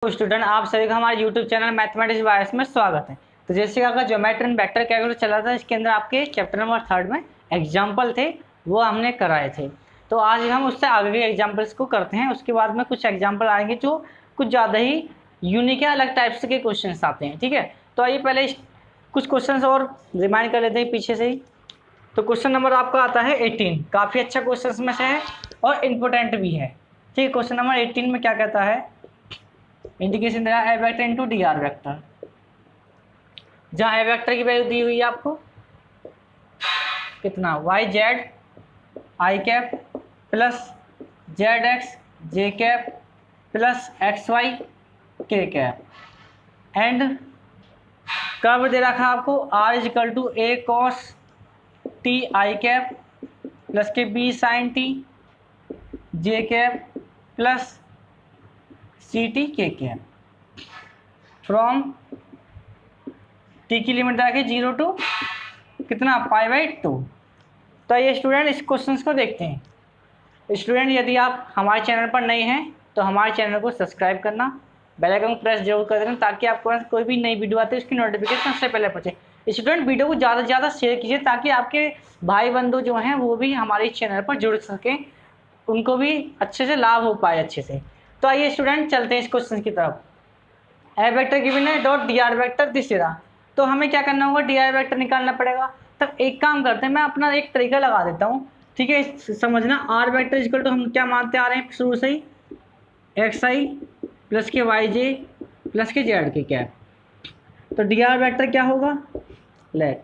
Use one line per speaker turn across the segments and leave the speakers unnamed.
तो स्टूडेंट आप सभी का हमारे यूट्यूब चैनल मैथमेटिक्स बायस में स्वागत है। तो जैसे आपका ज्योमेट्री एंड वेक्टर कैलकुलस चला था, इसके अंदर आपके चैप्टर नंबर 3 में एग्जाम्पल थे, वो हमने कराए थे। तो आज हम उससे आगे के एग्जाम्पल्स को करते हैं। उसके बाद में कुछ एग्जाम्पल आएंगे जो कुछ ज़्यादा ही यूनिक है, अलग टाइप्स के क्वेश्चन आते हैं। ठीक है, तो आइए पहले कुछ क्वेश्चन और रिमाइंड कर लेते हैं पीछे से ही। तो क्वेश्चन नंबर आपका आता है 18, काफ़ी अच्छा क्वेश्चन में से है और इम्पोर्टेंट भी है। ठीक है, क्वेश्चन नंबर 18 में क्या कहता है, इंडिकेशन दे रहा है A vector into D R vector, जहाँ ए वेक्टर की वैल्यू दी हुई है आपको कितना, y Z i cap plus Z x J cap plus x y k cap, and curve दे रखा है आपको r equal to a cos T I cap plus के b sine T J cap plus c t k cap from t की limit रखी 0 to कितना π/2। तो ये स्टूडेंट इस क्वेश्चन को देखते हैं। स्टूडेंट यदि आप हमारे चैनल पर नए हैं तो हमारे चैनल को सब्सक्राइब करना, बेल आइकन को प्रेस जरूर कर देना, ताकि आपके पास कोई भी नई वीडियो आती है उसकी नोटिफिकेशन सबसे पहले पहुंचे। स्टूडेंट वीडियो को ज़्यादा से ज़्यादा शेयर कीजिए, ताकि आपके भाई बंधु जो हैं वो भी हमारे चैनल पर जुड़ सकें, उनको भी अच्छे से लाभ हो पाए अच्छे से। तो आइए स्टूडेंट चलते हैं इस क्वेश्चन की तरफ। ए वेक्टर गिवन है dot D R vector this रहा, तो हमें क्या करना होगा, डी आर वेक्टर निकालना पड़ेगा। तब एक काम करते हैं, मैं अपना एक तरीका लगा देता हूँ। ठीक है, समझना, आर वेक्टर इक्वल टू हम क्या मानते आ रहे हैं शुरू से ही, X I plus K Y J plus K Z K cap. तो डी आर वेक्टर क्या होगा, लेट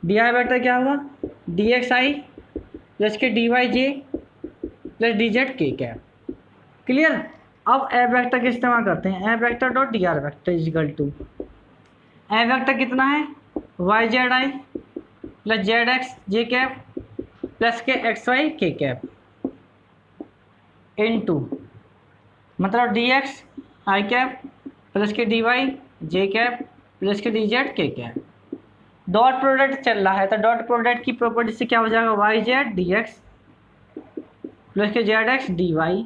डी आर वेक्टर क्या होगा, D X I plus K D Y J plus D Z K cap. Clear. अब A vector का इस्तेमाल करते हैं, A vector dot D R vector is equal to, A vector कितना है, Y Z I plus Z x J cap plus K X y k cap into, मतलब D X आई cap plus K D Y जे cap plus K D Z K cap. Dot product चल रहा है, तो dot product की property से क्या हो जाएगा, Y Z D x plus K Z x D Y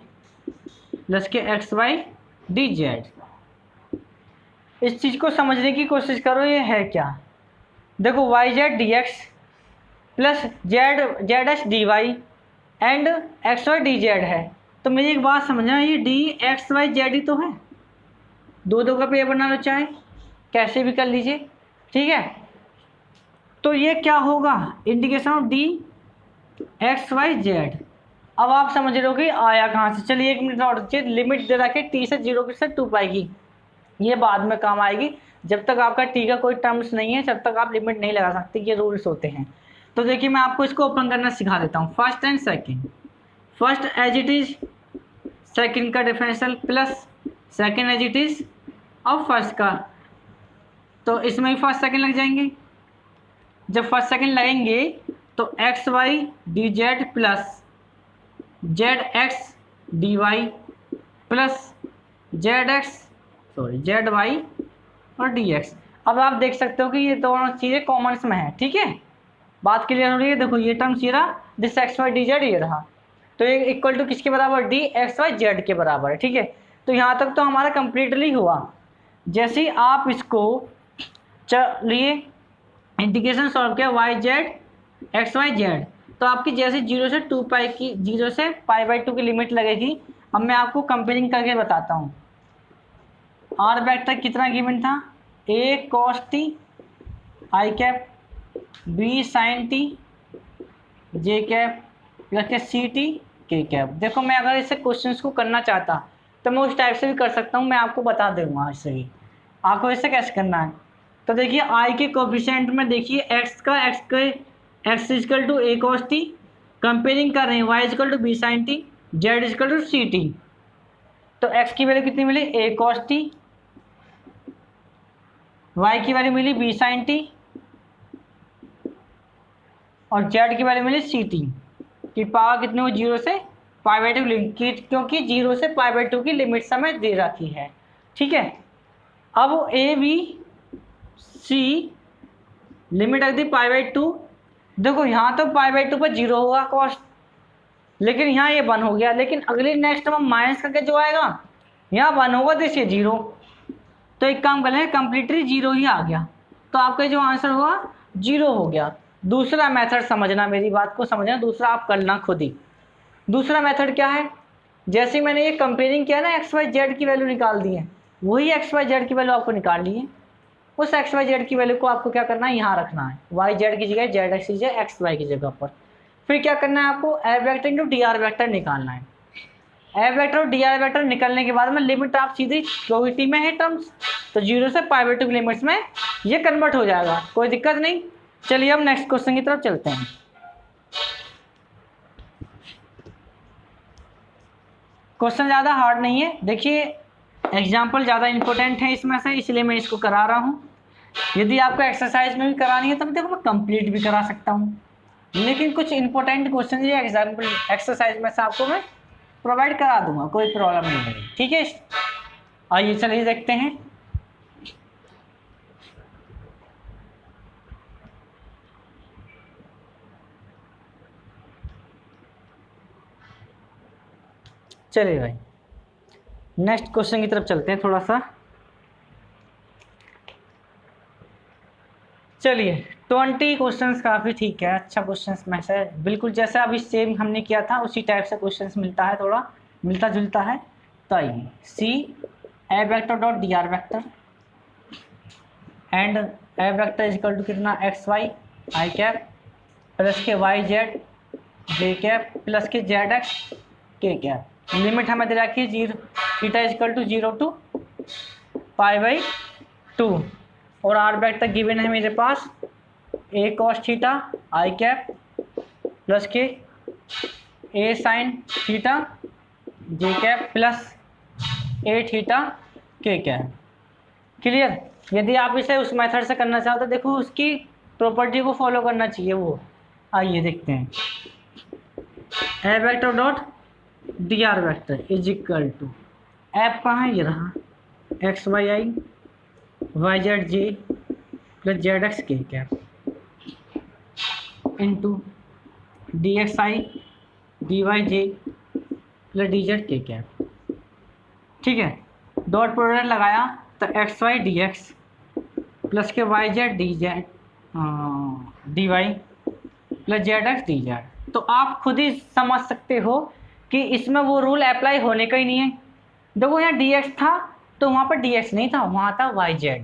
plus K X Y D Z. इस चीज़ को समझने की कोशिश करो, ये है क्या। देखो, y Z D x plus Z x D y and x Y D z है। तो मेरी एक बात समझना, ये डी एक्स वाई जेड ही तो है, दो का पेयर बना लो, चाहे कैसे भी कर लीजिए। ठीक है, तो ये क्या होगा, indication of d x y z. अब आप समझ रहे हो कि आया कहाँ से। चलिए एक मिनट और, लिमिट दे रखे टी से 0 से 2 पाएगी, ये बाद में काम आएगी। जब तक आपका टी का कोई टर्म्स नहीं है, जब तक आप लिमिट नहीं लगा सकते, ये रूल्स होते हैं। तो देखिए मैं आपको इसको ओपन करना सिखा देता हूँ। First and second, first as it is second का differential plus second as it is और फर्स्ट का, तो इसमें भी फर्स्ट सेकंड लग जाएंगे। जब फर्स्ट सेकंड लगेंगे तो x Y D z plus Z x D Y plus Z x z y और डी एक्स। अब आप देख सकते हो कि ये दोनों चीज़ें कॉमन्स में है। ठीक है, बात क्लियर हो रही है। देखो ये टर्म्स ये रहा, this x Y D z ये रहा, तो ये इक्वल टू किसके बराबर, डी एक्स वाई जेड के बराबर है। ठीक है, तो यहाँ तक तो हमारा कंप्लीटली हुआ। जैसे ही आप इसको चलिए इंटीग्रेशन सॉल्व किया, y z x y z, तो आपकी जैसे 0 से 2 पाई की, 0 से π/2 की लिमिट लगेगी। अब मैं आपको कंपेयरिंग करके बताता हूँ। आर वेक्टर कितना गिवन था, A cos T I cap B sine T J cap plus K C t k cap. देखो मैं अगर इसे क्वेश्चंस को करना चाहता तो मैं उस टाइप से भी कर सकता हूँ, मैं आपको बता दूंगा आज से ही आपको इसे कैसे करना है। तो देखिए आई के कोफिशिएंट में देखिए x equal to a cos t, comparing कर रहे हैं y equal to b sine t z equal to c t. तो एक्स की वैल्यू कितनी मिली, ए कॉस टी, वाई की वैल्यू मिली बी साइन टी और जेड की वैल्यू मिली सी टी की पावर कितनी हो, 0 से π/2 लिमिट, क्योंकि 0 से π/2 की लिमिट समय दे रखी है। ठीक है, अब ए बी सी लिमिट रख दी π/2। देखो यहाँ तो π/2 पर 0 होगा कॉस्ट, लेकिन यहाँ ये 1 हो गया, लेकिन अगली नेक्स्ट में माइनस करके जो आएगा यहाँ 1 होगा तो इससे 0, तो एक काम कर लें, कंप्लीटली 0 ही आ गया, तो आपका जो आंसर हुआ 0 हो गया। दूसरा मेथड समझना, मेरी बात को समझना, दूसरा आप करना खुद ही। दूसरा मेथड क्या है, जैसे मैंने ये कंपेयरिंग किया ना, एक्स वाई जेड की वैल्यू निकाल दी है, वही एक्स वाई जेड की वैल्यू आपको निकाल ली है। उस एक्स वाई जेड की वैल्यू को आपको क्या करना है, यहाँ रखना है, वाई जेड की जगह जेड एक्स की जगह एक्स वाई की जगह पर। फिर क्या करना है आपको, F vector into D R vector निकालना है। एफ वेक्टर और डी आर वेक्टर निकलने के बाद में लिमिट आप सीधी प्रोबेबिलिटी में है टर्म्स, तो 0 से पाई/2 की लिमिट्स में ये कन्वर्ट हो जाएगा, कोई दिक्कत नहीं। चलिए अब नेक्स्ट क्वेश्चन की तरफ चलते हैं। क्वेश्चन ज़्यादा हार्ड नहीं है, देखिए एग्जाम्पल ज़्यादा इंपॉर्टेंट है इसमें से, इसलिए मैं इसको करा रहा हूँ। यदि आपको एक्सरसाइज में भी करानी है तब देखो मैं कंप्लीट भी करा सकता हूँ, लेकिन कुछ इंपॉर्टेंट क्वेश्चन ये एग्जाम्पल एक्सरसाइज में से आपको मैं प्रोवाइड करा दूंगा, कोई प्रॉब्लम नहीं है, ठीक है। आइए चलिए देखते हैं। चलिए भाई नेक्स्ट क्वेश्चन की तरफ चलते हैं थोड़ा सा। चलिए 20 क्वेश्चंस काफ़ी ठीक है, अच्छा क्वेश्चंस में से बिल्कुल जैसा अभी सेम हमने किया था उसी टाइप से क्वेश्चंस मिलता है, थोड़ा मिलता जुलता है। तो आइए, see A vector dot D R vector and A vector is equal to कितना, X Y I cap plus K Y Z J cap plus K Z X K cap. Limit हमें दे रखी है 0, theta is equal to 0 to पाई/2, और R vector given है मेरे पास A cos theta I cap plus K A sine theta J cap plus A theta के कैप। क्लियर। यदि आप इसे उस मेथड से करना चाहो तो देखो उसकी प्रॉपर्टी को फॉलो करना चाहिए वो। आइए देखते हैं, A vector dot D R vector is equal to, F कहाँ है, ये रहा, X Y I Y Z J plus Z X K cap into D X I D Y J plus D Z K cap. ठीक है, dot product लगाया तो x Y D x plus K Y Z D Z D Y plus Z x D Z. तो आप खुद ही समझ सकते हो कि इसमें वो रूल अप्लाई होने का ही नहीं है। देखो यहाँ डी एक्स था तो वहाँ पर डी एक्स नहीं था, वहाँ था वाई जेड,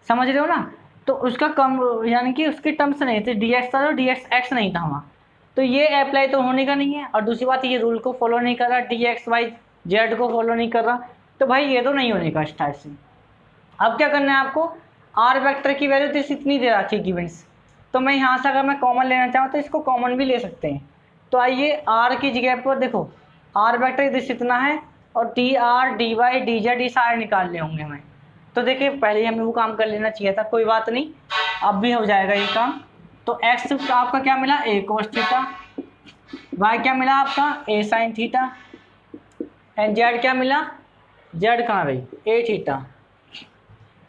समझ रहे हो ना। तो उसका कम यानी कि उसकी टर्म्स नहीं थे, डी एक्स था तो डी एक्स एक्स नहीं था वहाँ, तो ये अप्लाई तो होने का नहीं है। और दूसरी बात ये रूल को फॉलो नहीं कर रहा, डी एक्स वाई जेड को फॉलो नहीं कर रहा, तो भाई ये तो नहीं होने का इस टाइप से। अब क्या करना है आपको, आर वेक्टर की वैल्यू तो इतनी दे रखी है गिवंस, तो मैं यहाँ से अगर मैं कॉमन लेना चाहूँ तो इसको कॉमन भी ले सकते हैं। तो आइए आर की जगह पर देखो आर वेक्टर इतना है और t r d y D z ये सारे निकालने होंगे हमें। तो देखिए पहले हमें वो काम कर लेना चाहिए था, कोई बात नहीं अब भी हो जाएगा ये काम। तो एक्स आपका क्या मिला, ए कोस थीटा, वाई क्या मिला आपका, A sine theta, and Z क्या मिला, जेड कहाँ रही, ए थीटा।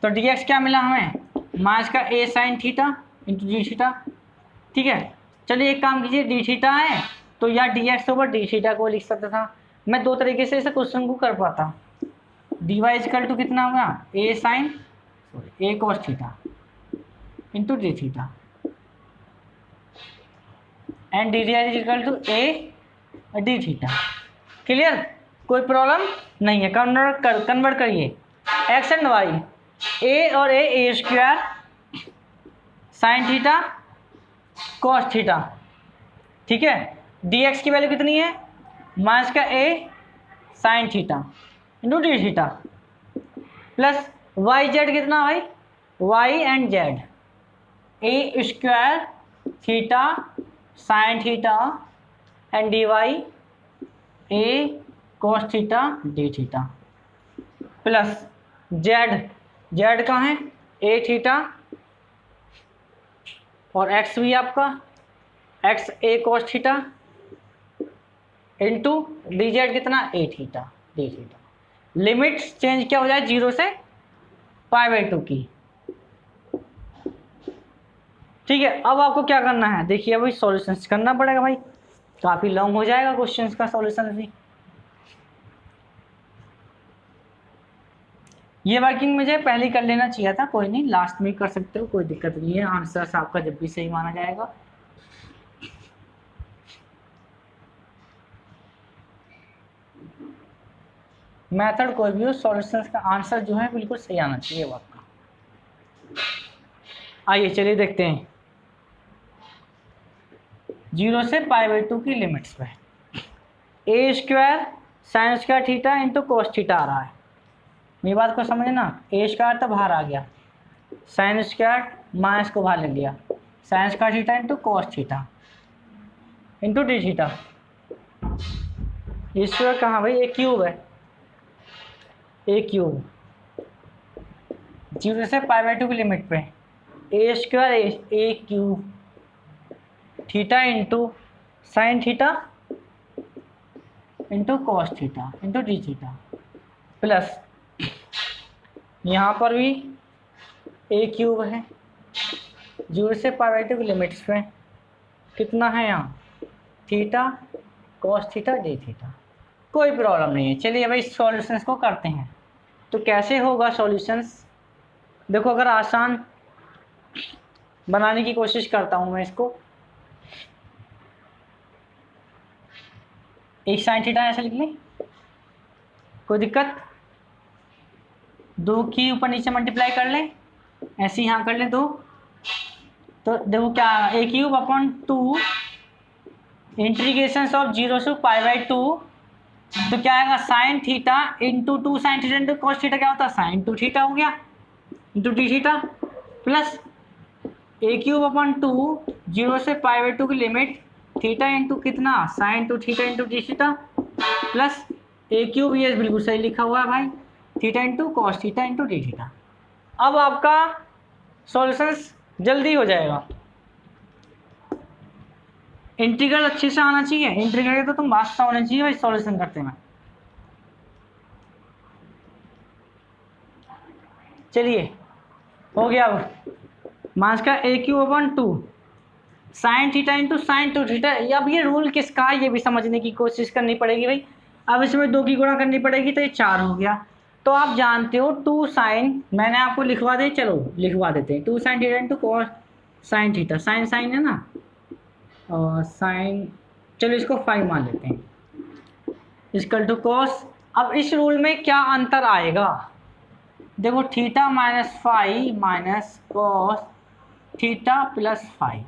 तो डी एक्स क्या मिला हमें, माइनस का A sine theta into D theta. ठीक है, चलिए एक काम कीजिए, डी थीटा है तो या D x over D theta को लिख सकता था मैं, दो तरीके से इस क्वेश्चन को कर पाता। डी वाई इजकल टू कितना होगा, A sine A cos theta into D theta, and D D I equal to A D theta. Clear, कोई प्रॉब्लम नहीं है। कन्वर्ट करिए एक्स एंड वाई, ए और A square sine theta cos theta. ठीक है, D x की value कितनी है, माइनस का A sine theta into D theta, plus Y Z कितना भाई, Y and Z A square theta sine theta and D Y A cos theta D theta, plus Z, Z कहाँ है, A theta और X भी आपका X A cos theta into D Z कितना, A theta D theta. Limit change क्या हो जाए 0 से पाई/2 की। ठीक है, अब आपको क्या करना है, देखिए अभी सॉल्यूशन करना पड़ेगा भाई, काफ़ी लॉन्ग हो जाएगा क्वेश्चन का सॉल्यूशन भी। ये वर्किंग मुझे पहले कर लेना चाहिए था, कोई नहीं, लास्ट में कर सकते हो, कोई दिक्कत नहीं है, आंसर आपका जब भी सही माना जाएगा। मेथड कोई भी हो, सॉल्यूशंस का आंसर जो है बिल्कुल सही आना चाहिए बात का। आइए चलिए देखते हैं 0 से π/2 की लिमिट्स पे। A square sine square theta into cos theta आ रहा है, मेरी बात को समझना। ए स्क्वायर तो बाहर आ गया, साइन स्क्वायर माइनस को बाहर ले लिया, sine square theta into cos theta into D theta. A square कहाँ भाई, ए क्यूब है, ए क्यूब 0 से π/2 की लिमिट पे A square A cube theta into sine theta into cos theta into D theta plus यहाँ पर भी ए क्यूब है, 0 से π/2 की लिमिट्स पे कितना है यहाँ theta cos theta D theta. कोई प्रॉब्लम नहीं है। चलिए भाई सॉल्यूशंस को करते हैं। तो कैसे होगा सॉल्यूशंस, देखो अगर आसान बनाने की कोशिश करता हूँ मैं इसको, एक साइन थीटा ऐसे लिख लें, कोई दिक्कत, 2 की ऊपर नीचे मल्टीप्लाई कर लें, ऐसे यहाँ कर लें 2, तो देखो क्या A cube upon 2 integration of 0 से π/2, तो क्या आएगा sine theta into 2 sine theta into cos theta, क्या होता है साइन 2 थीटा हो गया into D theta plus A cube upon 2 0 से π/2 की लिमिट थीटा इंटू कितना sine 2 theta into D theta plus A cube, ये बिल्कुल सही लिखा हुआ है भाई, theta into cos theta into D theta. अब आपका सॉल्यूशंस जल्दी हो जाएगा। इंटीग्रल अच्छे से आना चाहिए, इंटीग्रल के तो तुम वास्ता होना चाहिए भाई सॉल्यूशन करते में। चलिए हो गया, अब मास का A cube upon 2 sine theta into sine 2 theta. अब ये रूल किसका है ये भी समझने की कोशिश करनी पड़ेगी भाई। अब इसमें 2 की गुणा करनी पड़ेगी तो ये 4 हो गया। तो आप जानते हो 2 साइन, मैंने आपको लिखवा दे, चलो लिखवा देते हैं, 2 sine theta into cos sine theta, sine sine है ना, और साइन, चलो इसको 5 मान लेते हैं, इक्वल टू कॉस। अब इस रूल में क्या अंतर आएगा, देखो theta minus 5 minus cos theta plus 5।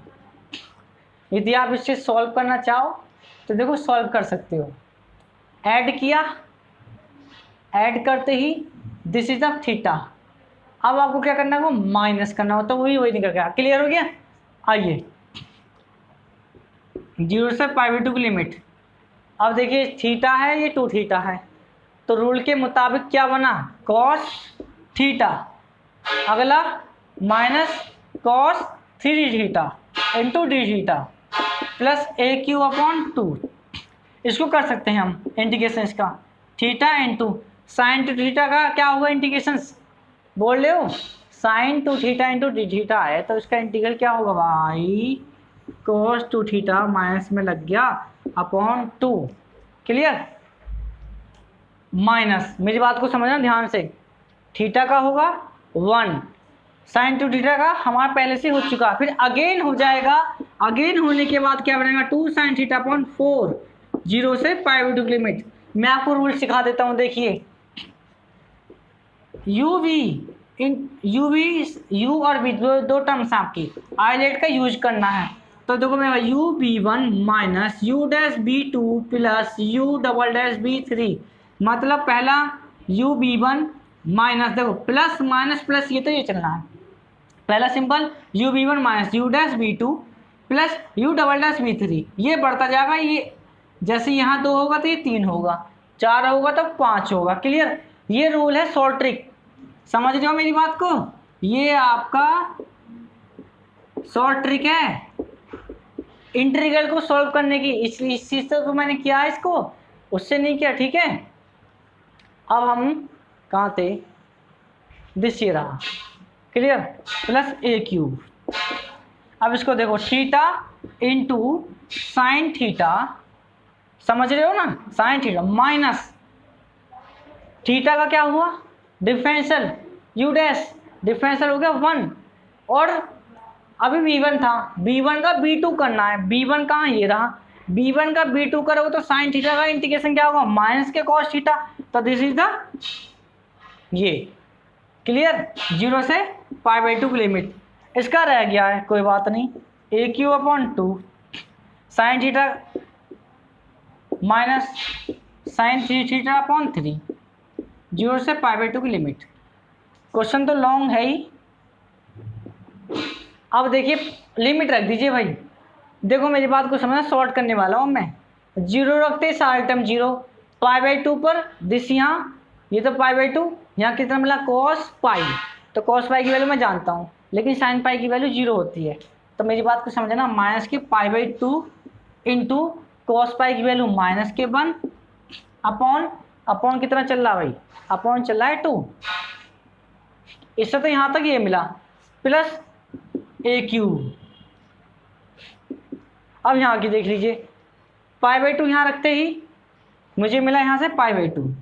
यदि आप इससे सॉल्व करना चाहो तो देखो सॉल्व कर सकते हो। ऐड किया, ऐड करते ही दिस इज ऑफ थीटा, अब आपको क्या करना है, वो माइनस करना हो, तो वही निकल गया। क्लियर हो गया। आइए 0 से π/2 की लिमिट, अब देखिए थीटा है, ये 2 थीटा है, तो रूल के मुताबिक क्या बना कॉस थीटा, अगला minus cos 3 theta into D theta plus A cube upon 2। इसको कर सकते हैं हम इंटीग्रेशन इसका, थीटा इंटू साइन 2 थीटा का क्या होगा इंटीग्रेशन, बोल रहे हो sine 2 theta into D theta है, तो इसका इंटीग्रल क्या होगा भाई cos 2 थीटा माइनस में लग गया अपॉन 2। क्लियर, माइनस, मेरी बात को समझना ध्यान से, थीटा का होगा 1, साइन 2 थीटा का हमारा पहले से हो चुका, फिर अगेन हो जाएगा, अगेन होने के बाद क्या बनेगा 2 साइन थीटा अपॉन 4 0 से π/2 की लिमिट। मैं आपको रूल सिखा देता हूँ, देखिए यू वी इन यू और बी दो टर्म्स आपकी आइलेट का यूज करना है, तो देखो मैं u(b1) minus u'(b2) plus u'(b3), मतलब पहला u(b1) माइनस, देखो प्लस माइनस प्लस, ये तो ये चलना है, पहला simple u(b1) minus u'(b2) plus u'(b3), ये बढ़ता जाएगा, ये जैसे यहाँ 2 होगा तो ये 3 होगा, 4 होगा तो 5 होगा। क्लियर, ये रूल है शॉर्ट ट्रिक, समझ रहे हो मेरी बात को, ये आपका शॉर्ट ट्रिक है इंटीग्रल को सॉल्व करने की। इस चीज से तो मैंने किया है इसको, उससे नहीं किया, ठीक है। अब हम कहाँ थे, दिस ये रहा, क्लियर, प्लस ए क्यूब। अब इसको देखो थीटा इंटू साइन थीटा, समझ रहे हो ना, साइन थीटा माइनस थीटा का क्या हुआ डिफरेंशियल यू डैश डिफरेंशियल हो गया 1 और अभी b1 था, b1 का b2 करना है। b1 कहाँ ये रहा, b1 का b2 करोगे तो साइन थीटा का इंटीग्रेशन क्या होगा माइनस के कॉस थीटा, तो दिस इज द ये क्लियर 0 से π/2 की लिमिट। इसका रह गया है कोई बात नहीं, a³/2 sine theta minus sign 3θ/3 0 से π/2 की लिमिट। क्वेश्चन तो लॉन्ग है ही। अब देखिए लिमिट रख दीजिए भाई, देखो मेरी बात को समझना, सॉर्ट करने वाला हूँ मैं। 0 रखते हैं सारे टर्म 0, π/2 पर दिस यहाँ ये तो π/2, यहाँ कितना मिला cos π, तो cos π की वैल्यू मैं जानता हूँ, लेकिन sin π की वैल्यू 0 होती है। तो मेरी बात को समझना, माइनस के π/2 इंटू cos π की वैल्यू -1 अपॉन कितना चल रहा भाई, अपॉन चल रहा है 2। इससे तो यहाँ तक ये मिला प्लस a³। अब यहाँ की देख लीजिए, π/2 यहाँ रखते ही मुझे मिला यहाँ से π/2,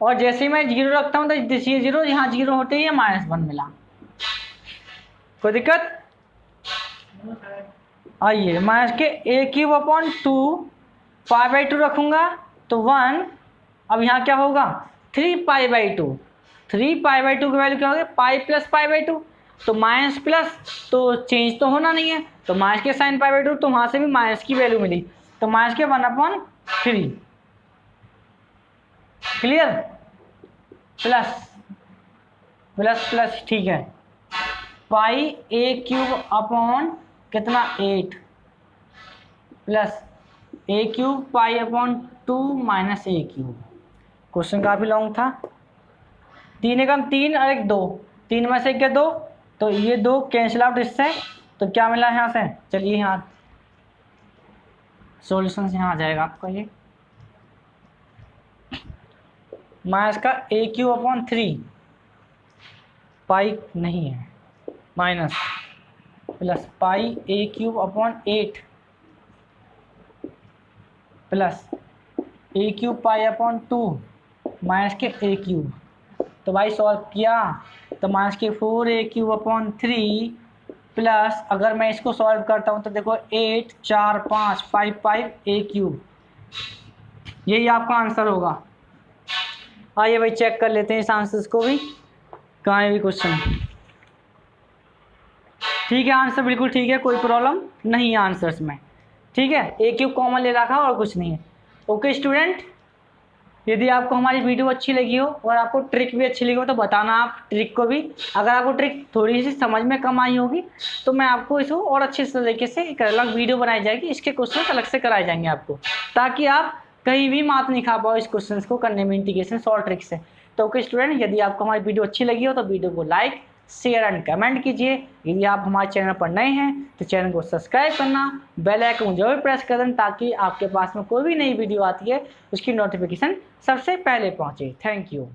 और जैसे ही मैं 0 रखता हूँ तो दिस ये 0, यहाँ 0 होते ही -1 मिला। कोई दिक्कत? आइए माइनस के a³/2 π/2 रखूँगा तो 1, अब यहाँ क्या होगा 3π/2, 3π/2 की वैल्यू क्या होगी पाई प्लस π/2, तो माइनस प्लस तो चेंज तो होना नहीं है, तो माइनस के साइन π/2, तो वहाँ से भी माइनस की वैल्यू मिली, तो माइनस के 1/3 क्लियर, प्लस प्लस प्लस ठीक है, πa³ कितना 8 प्लस a³ π/2 माइनस a³। क्वेश्चन काफ़ी लॉन्ग था। 3 एकम 3 और 1 2, 3 में से 1 2, तो ये 2 कैंसिल आउट इससे, तो क्या मिला यहाँ से, चलिए यहाँ सॉल्यूशन यहाँ आ जाएगा आपका, ये माइनस का a³ पाई नहीं है माइनस, प्लस πa³ 8 प्लस a³ π/2 माइनस के a³, तो भाई सॉल्व किया तो माइनस के 4a³ प्लस, अगर मैं इसको सॉल्व करता हूँ तो देखो 8 4 5 5 5 a³, यही आपका आंसर होगा। आइए भाई चेक कर लेते हैं इस आंसर्स को भी, कहाँ है भी क्वेश्चन। ठीक है, आंसर बिल्कुल ठीक है, कोई प्रॉब्लम नहीं है आंसर्स में। ठीक है, a³ कॉमन ले रखा और कुछ नहीं है। ओके स्टूडेंट, यदि आपको हमारी वीडियो अच्छी लगी हो और आपको ट्रिक भी अच्छी लगी हो तो बताना आप ट्रिक को भी। अगर आपको ट्रिक थोड़ी सी समझ में कम आई होगी तो मैं आपको इसको और अच्छे तरीके से एक अलग वीडियो बनाई जाएगी, इसके क्वेश्चन अलग से कराए जाएंगे आपको, ताकि आप कहीं भी मात नहीं खा पाओ इस क्वेश्चन को करने में इंटीग्रेशन शॉर्ट ट्रिक से। तो ओके स्टूडेंट, यदि आपको हमारी वीडियो अच्छी लगी हो तो वीडियो को लाइक शेयर एंड कमेंट कीजिए। यदि आप हमारे चैनल पर नए हैं तो चैनल को सब्सक्राइब करना, बेल आइकन जरूर प्रेस कर दें, ताकि आपके पास में कोई भी नई वीडियो आती है उसकी नोटिफिकेशन सबसे पहले पहुंचे। Thank you.